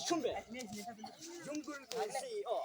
준비. jungle CEO.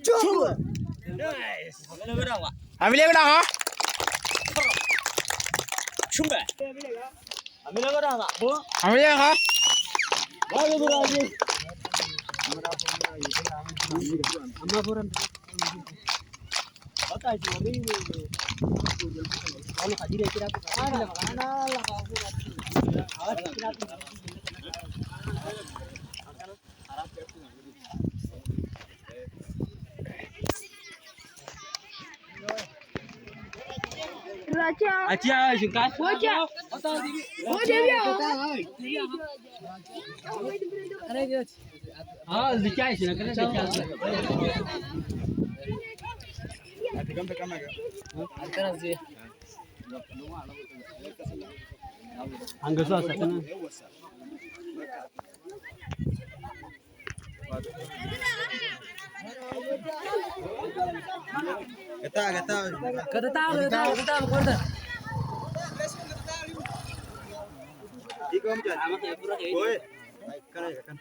jungle. Nice. Ambil yang dah, ha? 준비. Ambil apa dah, Pak? Bu. Ambil yang, ha? Baru berani. Amma buran. Bata itu ini. Kalau hadir kira tu. Ada mana lah kau buran. Awak kira tu. Acha singkat. Acha. Oh dia. अरे ये हाँ दिखाई sih करना दिखाई angga suasa kan kata tahu korda Ikom jan. Boy. Kan.